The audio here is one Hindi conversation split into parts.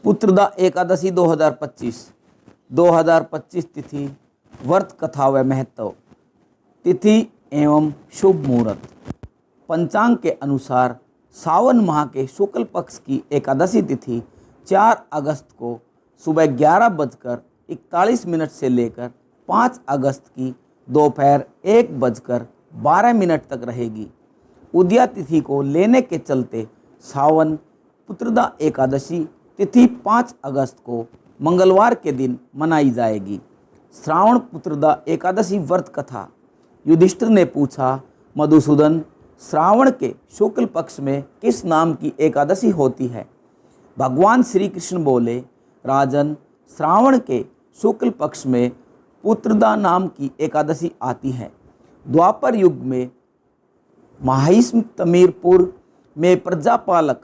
पुत्रदा एकादशी 2025 तिथि, व्रत कथा व महत्व। तिथि एवं शुभ मुहूर्त। पंचांग के अनुसार सावन माह के शुक्ल पक्ष की एकादशी तिथि 4 अगस्त को सुबह 11:41 से लेकर 5 अगस्त की दोपहर 1:12 तक रहेगी। उदया तिथि को लेने के चलते सावन पुत्रदा एकादशी तिथि 5 अगस्त को मंगलवार के दिन मनाई जाएगी। श्रावण पुत्रदा एकादशी व्रत कथा। युधिष्ठिर ने पूछा, मधुसूदन, श्रावण के शुक्ल पक्ष में किस नाम की एकादशी होती है? भगवान श्री कृष्ण बोले, राजन, श्रावण के शुक्ल पक्ष में पुत्रदा नाम की एकादशी आती है। द्वापर युग में माहिष्म तमीरपुर में प्रजापालक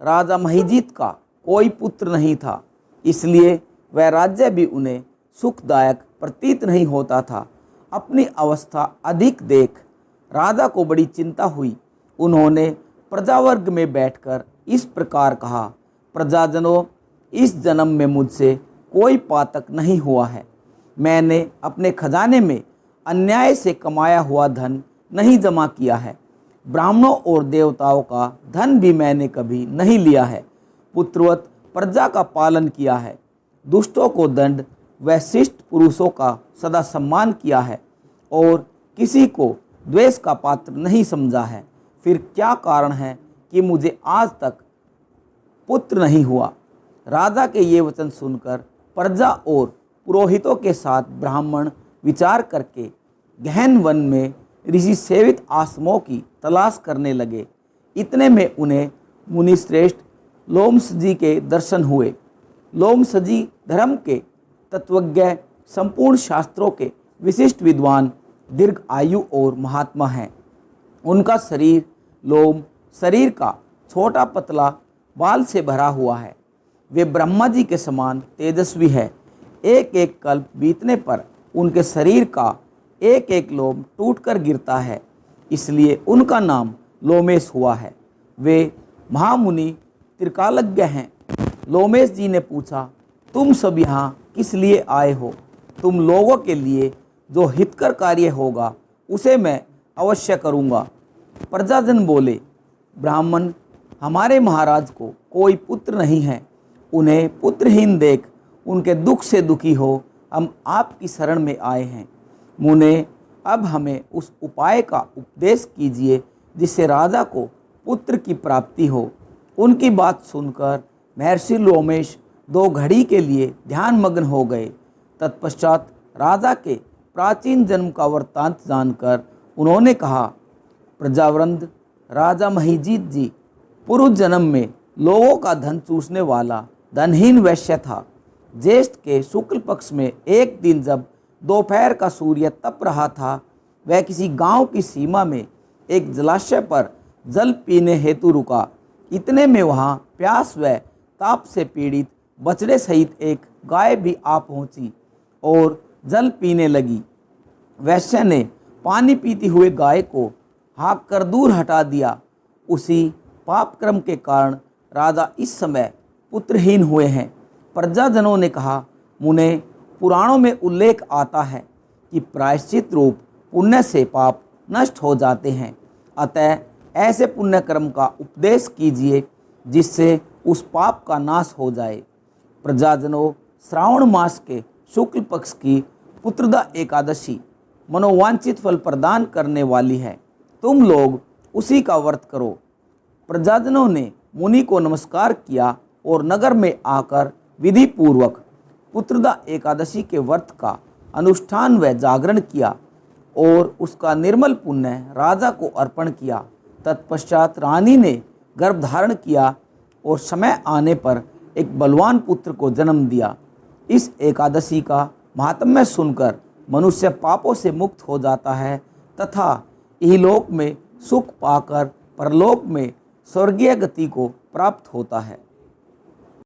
राजा महिजीत का कोई पुत्र नहीं था, इसलिए वह राज्य भी उन्हें सुखदायक प्रतीत नहीं होता था। अपनी अवस्था अधिक देख राजा को बड़ी चिंता हुई। उन्होंने प्रजावर्ग में बैठकर इस प्रकार कहा, प्रजाजनों, इस जन्म में मुझसे कोई पातक नहीं हुआ है। मैंने अपने खजाने में अन्याय से कमाया हुआ धन नहीं जमा किया है। ब्राह्मणों और देवताओं का धन भी मैंने कभी नहीं लिया है। पुत्रवत प्रजा का पालन किया है। दुष्टों को दंड व शिष्ट पुरुषों का सदा सम्मान किया है और किसी को द्वेष का पात्र नहीं समझा है। फिर क्या कारण है कि मुझे आज तक पुत्र नहीं हुआ? राजा के ये वचन सुनकर प्रजा और पुरोहितों के साथ ब्राह्मण विचार करके गहन वन में ऋषि सेवित आश्रमों की तलाश करने लगे। इतने में उन्हें मुनिश्रेष्ठ लोमसजी के दर्शन हुए। लोमसजी धर्म के तत्वज्ञ, संपूर्ण शास्त्रों के विशिष्ट विद्वान, दीर्घ आयु और महात्मा हैं। उनका शरीर लोम शरीर का छोटा पतला बाल से भरा हुआ है। वे ब्रह्मा जी के समान तेजस्वी है। एक एक कल्प बीतने पर उनके शरीर का एक एक लोम टूटकर गिरता है, इसलिए उनका नाम लोमेश हुआ है। वे महामुनि त्रिकालज्ञ हैं। लोमेश जी ने पूछा, तुम सब यहाँ किस लिए आए हो? तुम लोगों के लिए जो हितकर कार्य होगा उसे मैं अवश्य करूँगा। प्रजाजन बोले, ब्राह्मण, हमारे महाराज को कोई पुत्र नहीं है। उन्हें पुत्रहीन देख उनके दुख से दुखी हो हम आपकी शरण में आए हैं। मुने, अब हमें उस उपाय का उपदेश कीजिए जिससे राजा को पुत्र की प्राप्ति हो। उनकी बात सुनकर महर्षि लोमेश 2 घड़ी के लिए ध्यानमग्न हो गए। तत्पश्चात राजा के प्राचीन जन्म का वृत्तांत जानकर उन्होंने कहा, प्रजावृंद, राजा महिजीत जी पूर्व जन्म में लोगों का धन चूसने वाला धनहीन वैश्य था। ज्येष्ठ के शुक्ल पक्ष में एक दिन जब दोपहर का सूर्य तप रहा था, वह किसी गांव की सीमा में एक जलाशय पर जल पीने हेतु रुका। इतने में वहां प्यास व ताप से पीड़ित बछड़े सहित एक गाय भी आ पहुंची और जल पीने लगी। वैश्य ने पानी पीती हुए गाय को हाँक कर दूर हटा दिया। उसी पाप क्रम के कारण राजा इस समय पुत्रहीन हुए हैं। प्रजाजनों ने कहा, मुने, पुराणों में उल्लेख आता है कि प्रायश्चित रूप पुण्य से पाप नष्ट हो जाते हैं। अतः ऐसे पुण्य कर्म का उपदेश कीजिए जिससे उस पाप का नाश हो जाए। प्रजाजनों, श्रावण मास के शुक्ल पक्ष की पुत्रदा एकादशी मनोवांछित फल प्रदान करने वाली है। तुम लोग उसी का व्रत करो। प्रजाजनों ने मुनि को नमस्कार किया और नगर में आकर विधि पूर्वक पुत्रदा एकादशी के व्रत का अनुष्ठान व जागरण किया और उसका निर्मल पुण्य राजा को अर्पण किया। तत्पश्चात रानी ने गर्भ धारण किया और समय आने पर एक बलवान पुत्र को जन्म दिया। इस एकादशी का महात्म्य सुनकर मनुष्य पापों से मुक्त हो जाता है तथा इहलोक में सुख पाकर परलोक में स्वर्गीय गति को प्राप्त होता है।